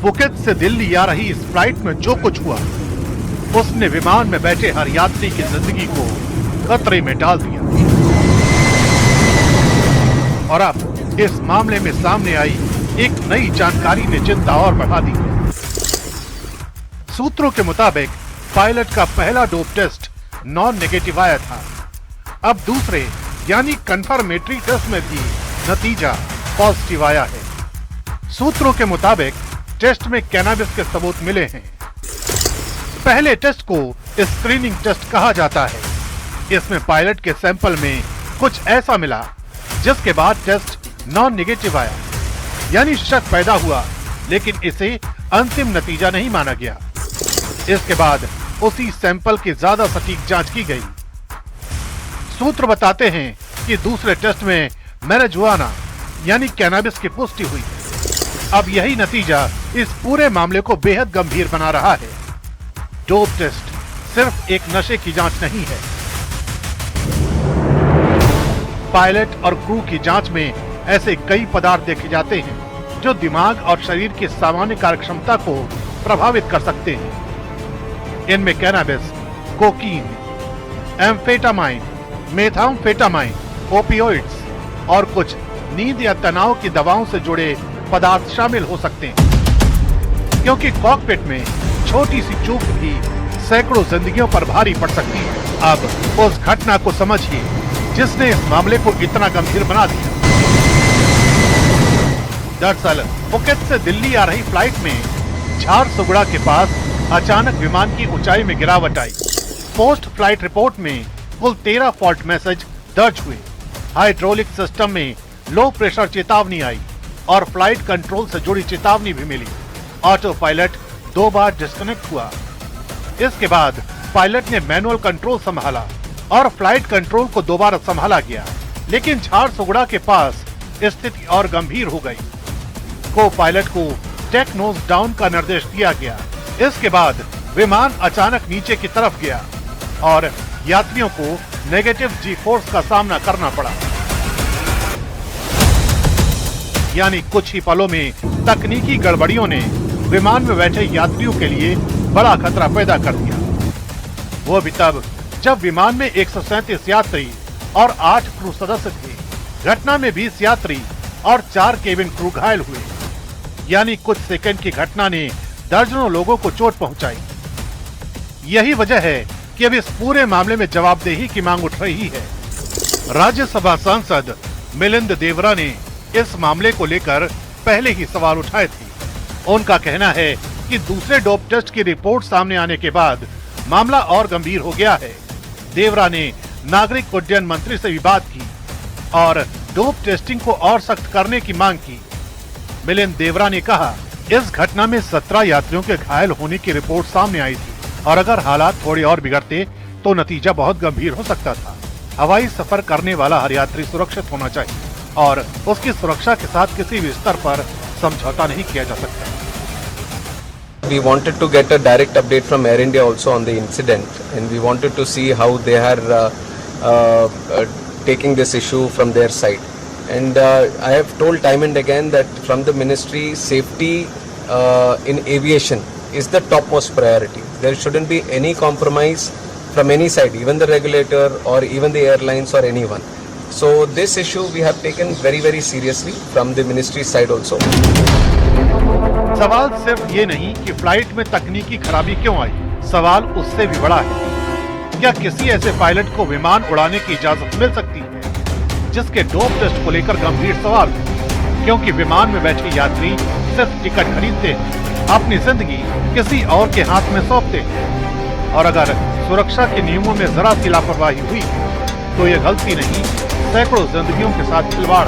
Phuket से दिल्ली आ रही इस फ्लाइट में जो कुछ हुआ उसने विमान में बैठे हर यात्री की जिंदगी को खतरे में डाल दिया। और अब इस मामले में सामने आई एक नई जानकारी ने चिंता और बढ़ा दी। सूत्रों के मुताबिक पायलट का पहला डोप टेस्ट नॉन नेगेटिव आया था। अब दूसरे यानी कंफर्मेटरी टेस्ट में भी नतीजा पॉजिटिव आया है। सूत्रों के मुताबिक टेस्ट में कैनाबिस के सबूत मिले हैं। पहले टेस्ट को स्क्रीनिंग टेस्ट कहा जाता है। इसमें पायलट के सैंपल में कुछ ऐसा मिला जिसके बाद टेस्ट नॉन नेगेटिव आया, यानी शक पैदा हुआ, लेकिन इसे अंतिम नतीजा नहीं माना गया। इसके बाद उसी सैंपल की ज्यादा सटीक जांच की गई। सूत्र बताते हैं कि दूसरे टेस्ट में मैरिजुआना यानी कैनाबिस की पुष्टि हुई। अब यही नतीजा इस पूरे मामले को बेहद गंभीर बना रहा है। डोप टेस्ट सिर्फ एक नशे की जांच नहीं है। पायलट और क्रू की जांच में ऐसे कई पदार्थ देखे जाते हैं जो दिमाग और शरीर की सामान्य कार्यक्षमता को प्रभावित कर सकते हैं। इनमें cannabis, cocaine, amphetamine, methamphetamine, opioids और कुछ नींद या तनाव की दवाओं से जुड़े पदार्थ शामिल हो सकते हैं। क्योंकि कॉकपिट में छोटी सी चूक भी सैकड़ों जिंदगियों पर भारी पड़ सकती है। अब उस घटना को समझिए जिसने इस मामले को इतना गंभीर बना दिया। दरअसल फुकेत से दिल्ली आ रही फ्लाइट में झारसुगुड़ा के पास अचानक विमान की ऊंचाई में गिरावट आई। पोस्ट फ्लाइट रिपोर्ट में कुल 13 फॉल्ट मैसेज दर्ज हुए। हाइड्रोलिक सिस्टम में लो प्रेशर चेतावनी आई और फ्लाइट कंट्रोल से जुड़ी चेतावनी भी मिली। ऑटो पायलट 2 बार डिस्कनेक्ट हुआ। इसके बाद पायलट ने मैनुअल कंट्रोल संभाला और फ्लाइट कंट्रोल को दोबारा संभाला गया, लेकिन झारसुगुड़ा के पास स्थिति और गंभीर हो गई। को पायलट को टेक नोज डाउन का निर्देश दिया गया। इसके बाद विमान अचानक नीचे की तरफ गया और यात्रियों को नेगेटिव जी फोर्स का सामना करना पड़ा। यानी कुछ ही पलों में तकनीकी गड़बड़ियों ने विमान में बैठे यात्रियों के लिए बड़ा खतरा पैदा कर दिया। वो भी तब जब विमान में 137 यात्री और 8 क्रू सदस्य थे। घटना में 20 यात्री और 4 केबिन क्रू घायल हुए। यानी कुछ सेकंड की घटना ने दर्जनों लोगों को चोट पहुंचाई। यही वजह है कि अब इस पूरे मामले में जवाबदेही की मांग उठ रही है। राज्यसभा सांसद मिलिंद देवरा ने इस मामले को लेकर पहले ही सवाल उठाए थे। उनका कहना है कि दूसरे डोप टेस्ट की रिपोर्ट सामने आने के बाद मामला और गंभीर हो गया है। देवरा ने नागरिक उड्डयन मंत्री से भी बात की और डोप टेस्टिंग को और सख्त करने की मांग की। मिलिंद देवरा ने कहा, इस घटना में 17 यात्रियों के घायल होने की रिपोर्ट सामने आई थी और अगर हालात थोड़े और बिगड़ते तो नतीजा बहुत गंभीर हो सकता था। हवाई सफर करने वाला हर यात्री सुरक्षित होना चाहिए और उसकी सुरक्षा के साथ किसी भी स्तर पर समझौता नहीं किया जा सकता। We wanted to get a direct update from Air India also on the incident, and we wanted to see how they are taking this issue from their side. And I have told time and again that from the ministry, safety in aviation is the topmost priority. There shouldn't be any compromise from any side, even the regulator or even the airlines or anyone. So this issue we have taken very, very seriously from the ministry side also. सवाल सिर्फ ये नहीं कि flight में तकनीकी खराबी क्यों आई, सवाल उससे भी बड़ा है। क्या किसी ऐसे पायलट को विमान उड़ाने की इजाजत मिल सकती है जिसके डोप टेस्ट को लेकर गंभीर सवाल है? क्योंकि विमान में बैठे यात्री सिर्फ टिकट खरीदते हैं, अपनी जिंदगी किसी और के हाथ में सौंपते हैं। और अगर सुरक्षा के नियमों में जरा सी लापरवाही हुई तो ये गलती नहीं, सैकड़ों जिंदगियों के साथ खिलवाड़।